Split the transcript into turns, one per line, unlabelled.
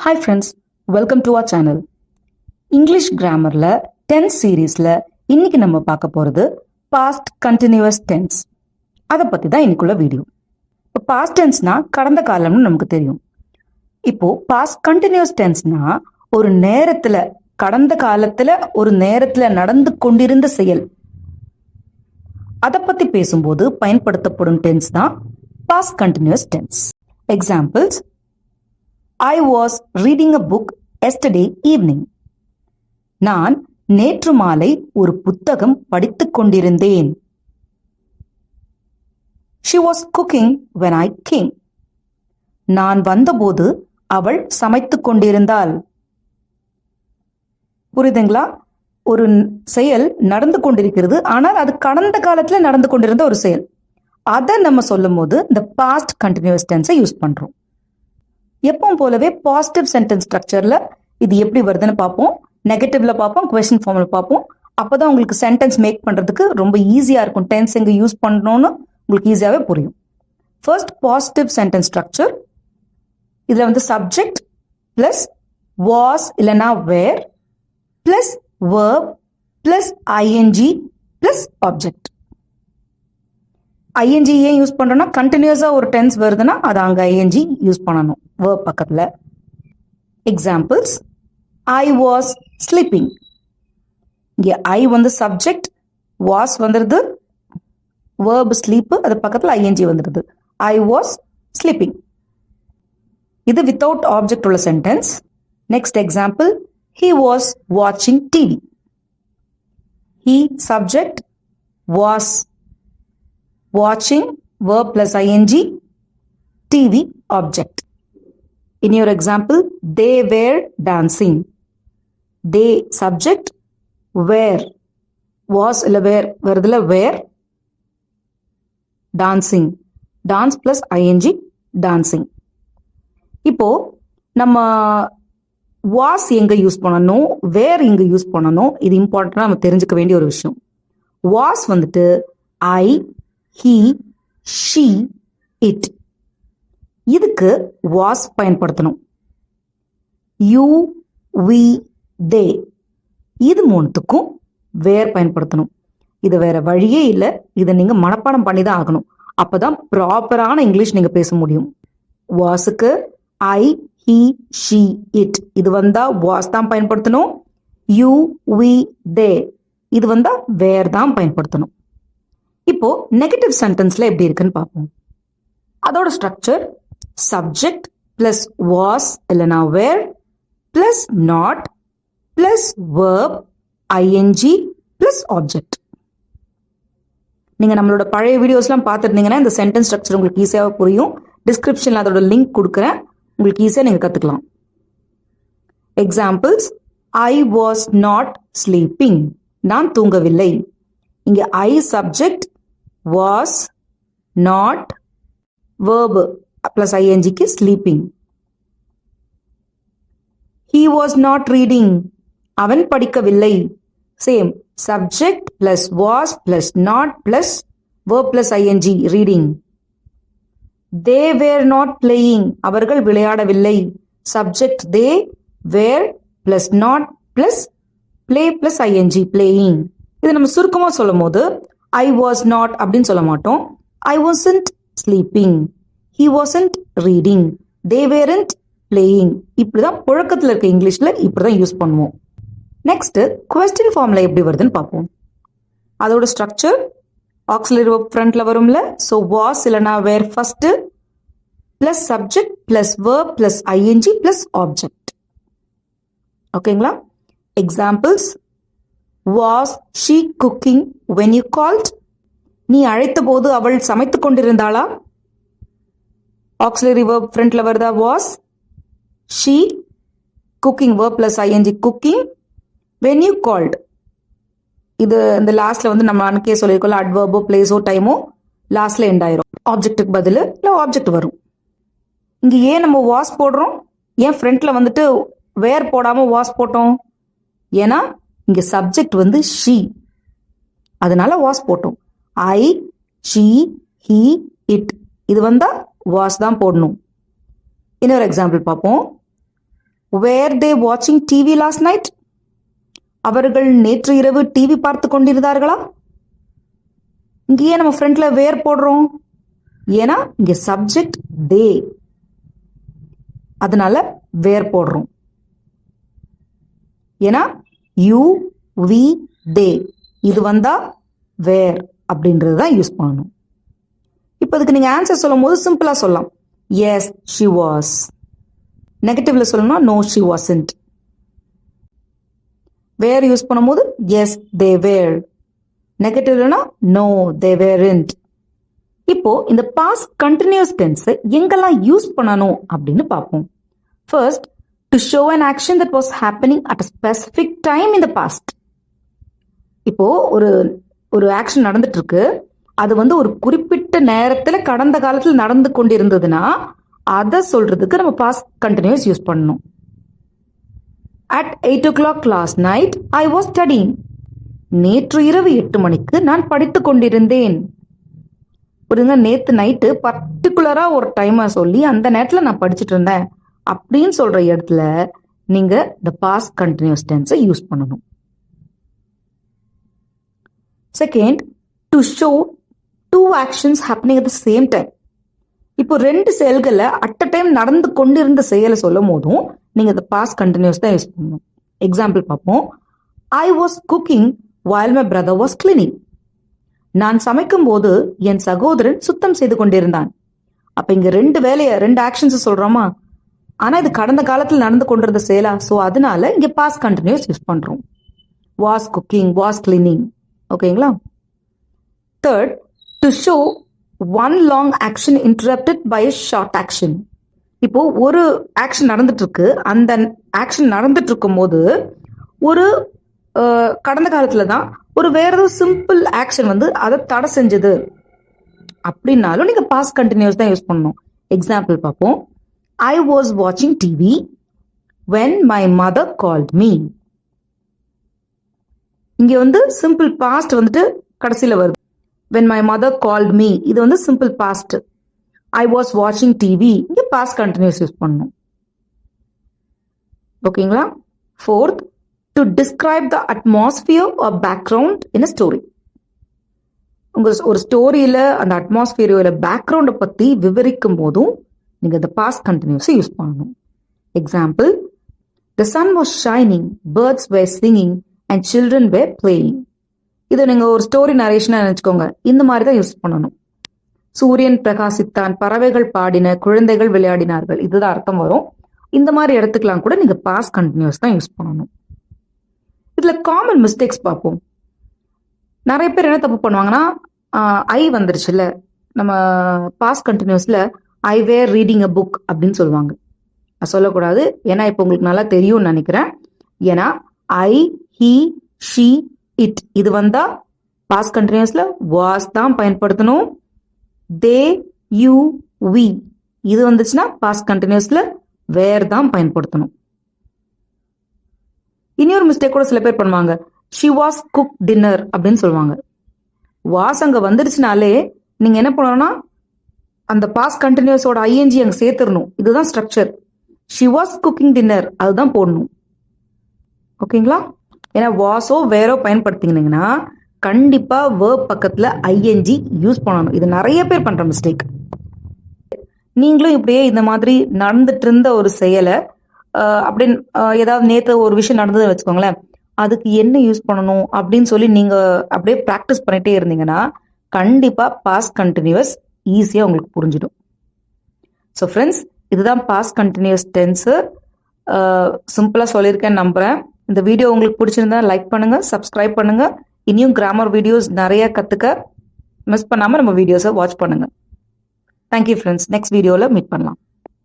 Hi friends, welcome to our channel. English Grammarல 10 சீரீஸ்ல இன்னைக்கு நம்ம பார்க்க போறது past continuous tense. அதை பத்தி தான் இன்னைக்குள்ள வீடியோ. இப்போ past tenseனா கடந்த காலம்னு நமக்கு தெரியும். இப்போ past continuous tenseனா ஒரு நேரத்துல கடந்த காலத்துல ஒரு நேரத்துல நடந்து கொண்டிருந்த செயல். அதை பத்தி பேசும்போது பயன்படுத்தப்படும் டென்ஸ் தான் past continuous tense. Examples: I was reading a book yesterday evening. நான் நேற்று மாலை ஒரு புத்தகம் படித்துக் கொண்டிருந்தேன். She was cooking when I came. நான் வந்தபோது அவள் சமைத்துக் கொண்டிருந்தாள். புரியுதுங்களா? ஒரு செயல் நடந்து கொண்டிருக்கிறது, ஆனால் அது கடந்த காலத்துல நடந்து கொண்டிருந்த ஒரு செயல். அதை நம்ம சொல்லும் போது இந்த பாஸ்ட் கண்டினியூஸ் டென்ஸை யூஸ் பண்றோம். எப்பவும் போலவே பாசிட்டிவ் சென்டென்ஸ் ஸ்ட்ரக்சர்ல இது எப்படி வருதுன்னு பார்ப்போம், நெகட்டிவ்ல பார்ப்போம், கொஸ்டின் ஃபார்ம்ல பார்ப்போம். அப்பதான் உங்களுக்கு சென்டென்ஸ் மேக் பண்றதுக்கு ரொம்ப ஈஸியா இருக்கும். டென்ஸ் எங்க யூஸ் பண்ணணும்னு உங்களுக்கு ஈஸியாவே புரியும். First positive sentence structure. இதுல வந்து சப்ஜெக்ட் பிளஸ் வாஸ் இல்லைன்னா were plus verb plus ING plus object. ING ஏன் யூஸ் பண்றோம்னா கண்டினியூஸா ஒரு டென்ஸ் வருதுன்னா அது அங்க ஐஎன்ஜி யூஸ் பண்ணணும் வேர்ப் பக்கத்துல. Examples: I was sleeping. இங்க ஐ வந்து சப்ஜெக்ட், வாஸ் வந்துருது வேர்ப் ஸ்லீப், அது பக்கத்துல ஐஎன்ஜி வந்துருது. I was sleeping. இது வித்தவுட் ஆப்ஜெக்ட் உள்ள sentence. Next example: he was watching TV. he subject, was watching verb plus ing, TV object. In your example, they were dancing. they subject, were was illa were varudula were, dancing dance plus ing dancing. இப்போ நம்ம was எங்க use பண்ணணும், வேர் எங்க use பண்ணணும், இது இம்பார்ட்டன்டா நம்ம தெரிஞ்சுக்க வேண்டிய ஒரு விஷயம். வாஸ் வந்துட்டு ஐ, he, she, it. இதுக்கு was பயன்படுத்தணும். you, we, they. இது மூணுத்துக்கும் வேர் பயன்படுத்தணும். இது வேற வழியே இல்லை. இதை நீங்க மனப்பாடம் பண்ணி தான் ஆகணும். அப்பதான் ப்ராப்பரான இங்கிலீஷ் நீங்க பேச முடியும். வாஸுக்கு ஐ, he, she, it. இது வந்தா was தான் பயன்படுத்தணும். you, we, they. இது வந்தா வேர் தான் பயன்படுத்தணும். இப்போ நெகட்டிவ் சென்டென்ஸ்ல எப்படி இருக்குன்னு பார்ப்போம். அதோட ஸ்ட்ரக்சர் சப்ஜெக்ட் பிளஸ் வாஸ் இல்லைனா were plus not plus verb ING plus object. நீங்க நம்மளோட பழைய வீடியோஸ்லாம் பார்த்துருந்தீங்கன்னா இந்த சென்டென்ஸ் ஸ்ட்ரக்சர் உங்களுக்கு ஈஸியாக புரியும். டிஸ்கிரிப்ஷன்ல அதோட லிங்க் கொடுக்குறேன், உங்களுக்கு ஈஸியாக நீங்க கத்துக்கலாம். Examples: I was not sleeping. நான் தூங்கவில்லை. இங்க ஐ subject, was not verb plus ing க்கு sleeping. he was not reading. அவன் படிக்கவில்லை. Same subject plus was plus not plus verb plus ing reading. they were not playing. அவர்கள் விளையாடவில்லை. subject they, were plus not plus play plus ing playing. இது நம்ம சுருக்கமா சொல்லும் போது I was not அப்படின்னு சொல்ல மாட்டோம். I wasn't sleeping. He wasn't reading. They weren't playing. இப்படிதான் புழக்கத்தில் இருக்க இங்கிலீஷ்ல இப்படிதான் யூஸ் பண்ணுவோம். நெக்ஸ்ட் கொஸ்டின் ஃபார்ம்ல எப்படி வருதுன்னு பார்ப்போம். அதோட ஸ்ட்ரக்சர் ஆக்ஸிலரி வெர்ப் ஃப்ரண்ட்ல வரும்ல. ஸோ வாஸ் இல்லைனா were first plus subject plus verb plus ING plus object. ஓகேங்களா? Examples: was she cooking when you called? நீ அழைத்த போது அவள் சமைத்துக் கொண்டிருந்தாளா? ஆக்ஸிலரி verb ஃப்ரண்ட்ல வருதா was, she, cooking verb plus ing cooking, when you called. இது இந்த லாஸ்ட்ல வந்து நம்ம அன்கே சொல்லிருக்கோம், அட்வர்போ பிளேஸோ டைமோ லாஸ்ட்ல எண்ட் ஆயிரும். ஆப்ஜெக்ட்டுக்கு பதில் இல்லை ஆப்ஜெக்ட் வரும். இங்க ஏன் நம்ம was போடுறோம், ஏன் ஃப்ரண்ட்ல வந்துட்டு வேர் போடாம was போட்டோம்? ஏன்னா இங்க சப்ஜெக்ட் வந்து she, அதனால was போட்டோம். I, she, he, it. இது வந்தா was தான் போடணும். இன்னொரு எக்ஸாம்பிள் பார்ப்போம். Were they watching TV last night? அவர்கள் நேற்று இரவு டிவி பார்த்து கொண்டிருந்தார்களா? இங்கேயே நம்ம ஃப்ரண்ட்ல வேர் போடுறோம், ஏன்னா இங்க சப்ஜெக்ட் தே, அதனால வேர் போடுறோம். ஏன்னா யூ, வி, தே இது வந்தா வேர் அப்படின்றது தான் யூஸ் பண்ணணும். இப்போ அதுக்கு நீங்க ஆன்சர் சொல்லும் போது சிம்பிளா சொல்லலாம், எஸ் ஷி வாஸ். நெகட்டிவ்ல சொல்லணும்னா no she wasn't. Were use பண்ணும்போது எஸ் தே வேர். நெகட்டிவ்லனா நோ தே வேரன்ட். இப்போ இந்த பாஸ்ட் கண்டினியூஸ் டென்ஸ் எங்கெல்லாம் யூஸ் பண்ணணும் அப்படின்னு பார்ப்போம். First, to show an action that was happening at a specific time in the past. இப்போ ஒரு ஆக்ஷன் நடந்துட்டு இருக்கு, அது வந்து ஒரு குறிப்பிட்ட நேரத்துல கடந்த காலத்துல நடந்து கொண்டிருந்ததுன்னா அதை சொல்றதுக்கு நம்ம பாஸ்ட் கண்டினியூஸ் யூஸ் பண்ணணும். At 8 o'clock last night I was studying. நேற்று இரவு 8 மணிக்கு நான் படித்துக் கொண்டிருந்தேன். புரியுங்க, நேத்து நைட்டு பர்டிகுலரா ஒரு டைமை சொல்லி அந்த நேரத்துல நான் படிச்சுட்டு இருந்தேன் அப்படின்னு சொல்ற இடத்துல நீங்க the past continuous tense use பண்ணணும். Second, to show two actions happening at the same time. இப்போ ரெண்டு செயல்களை அட் அ டைம் நடந்து கொண்டிருந்த செயலை சொல்லும் போதும் நீங்க the past continuous தான் யூஸ் பண்ணணும். எக்ஸாம்பிள் பார்ப்போம். I was cooking while my brother was cleaning. நான் சமைக்கும் போது என் சகோதரன் சுத்தம் செய்து கொண்டிருந்தான். அப்ப இங்க ரெண்டு ஆக்ஷன்ஸ் சொல்றோமா, ஆனா இது கடந்த காலத்தில் நடந்து கொண்டிருந்த செயலா, சோ அதனால இங்க பாஸ்ட் கண்டினியூஸ் யூஸ் பண்றோம். was cooking, was cleaning. ஓகேங்களா? Third, to show one long action interrupted by a short action. இப்போ ஒரு ஆக்ஷன் நடந்துட்டு இருக்கு, அந்த ஆக்ஷன் நடந்துட்டு இருக்கும் போது ஒரு கடந்த காலத்துல தான் ஒரு வேற ஏதோ சிம்பிள் ஆக்ஷன் வந்து அதை தடை செஞ்சது அப்படின்னாலும் நீங்க பாஸ்ட் கண்டினியூஸ் தான் யூஸ் பண்ணணும். எக்ஸாம்பிள் பார்ப்போம். ஐ வாஸ் வாட்சிங் TV when my mother called me. இங்க வந்து சிம்பிள் பாஸ்ட் வந்துட்டு கடைசியில வருது. when my mother called me இது வந்து சிம்பிள் பாஸ்ட். ஐ வாஸ் வாட்சிங் டிவி இங்க பாஸ்ட் கண்டினியூஸ் யூஸ் பண்ணணும். ஓகேங்களா? Fourth, to describe the atmosphere or background in a story. உங்க ஒரு ஸ்டோரியில அந்த அட்மாஸ்பியர் பேக்ரவுண்டை பத்தி விவரிக்கும் போதும் நீங்க இந்த பாஸ்ட் கண்டினியூஸ் யூஸ் பண்ணணும். Example, the sun was shining, birds were singing and children were playing. இதை நீங்க ஒரு ஸ்டோரி நரேஷனா நினைச்சுக்கோங்க, இந்த மாதிரி தான் யூஸ் பண்ணணும். சூரியன் பிரகாசித்தான், பறவைகள் பாடின, குழந்தைகள் விளையாடினார்கள், இதுதான் அர்த்தம் வரும். இந்த மாதிரி இடத்துக்கெல்லாம் கூட நீங்க பாஸ்ட் கண்டினியூஸ் தான் யூஸ் பண்ணணும். இதுல காமன் மிஸ்டேக்ஸ் பார்ப்போம். நிறைய பேர் என்ன தப்பு பண்ணுவாங்கன்னா, ஐ வந்துருச்சுல்ல நம்ம பாஸ்ட் கண்டினியூஸ்ல, I were reading a book அப்படின்னு சொல்லுவாங்க. அது சொல்லக்கூடாது, ஏன்னா இப்போ உங்களுக்கு நல்லா தெரியும்னு நினைக்கிறேன். ஏன்னா ஐ, ஹி, ஷி, இட் இது வந்தா பாஸ்ட் கண்டினியூஸ்ல வாஸ் தான் பயன்படுத்தணும். தே, யூ, வி இது வந்துச்சுன்னா பாஸ்ட் கண்டினியூஸ்ல வேர் தான் பயன்படுத்தணும். இன்னொரு மிஸ்டேக் கூட சில பேர் பண்ணுவாங்க. ஷி வாஸ் குக் டின்னர் அப்படின்னு சொல்லுவாங்க. வாஸ் அங்க வந்துருச்சுனாலே நீங்க என்ன பண்ணணும்னா அந்த பாஸ்ட் கண்டினியூஸோட ஐஎன்ஜி அங்க சேர்த்துடணும். இதுதான் structure. She was cooking dinner அதுதான் போடணும். ஓகேங்களா? ஏன்னா வாஸோ வேறோ பயன்படுத்திங்கன்னா கண்டிப்பா வேர்ப் பக்கத்துல ஐஎன்ஜி யூஸ் பண்ணணும். இது நிறைய பேர் பண்ற மிஸ்டேக். நீங்களும் இப்படியே இந்த மாதிரி நடந்துட்டு இருந்த ஒரு செயலை அப்படின்னு ஏதாவது நேற்று ஒரு விஷயம் நடந்ததுன்னு வச்சுக்கோங்களேன், அதுக்கு என்ன யூஸ் பண்ணணும் அப்படின்னு சொல்லி நீங்க அப்படியே ப்ராக்டிஸ் பண்ணிட்டே இருந்தீங்கன்னா கண்டிப்பா பாஸ்ட் கண்டினியூஸ் ஈஸியா உங்களுக்கு புரிஞ்சிடும். ஸோ ஃப்ரெண்ட்ஸ், இதுதான் பாஸ்ட் கண்டினியூஸ் டென்ஸ். சிம்பிளா சொல்லியிருக்கேன்னு நம்புறேன். இந்த வீடியோ உங்களுக்கு பிடிச்சிருந்தா லைக் பண்ணுங்க, சப்ஸ்கிரைப் பண்ணுங்க. இனியும் கிராமர் வீடியோஸ் நிறைய கத்துக்க மிஸ் பண்ணாம நம்ம வீடியோஸை வாட்ச் பண்ணுங்க. Thank you friends. நெக்ஸ்ட் வீடியோவில் மீட் பண்ணலாம்.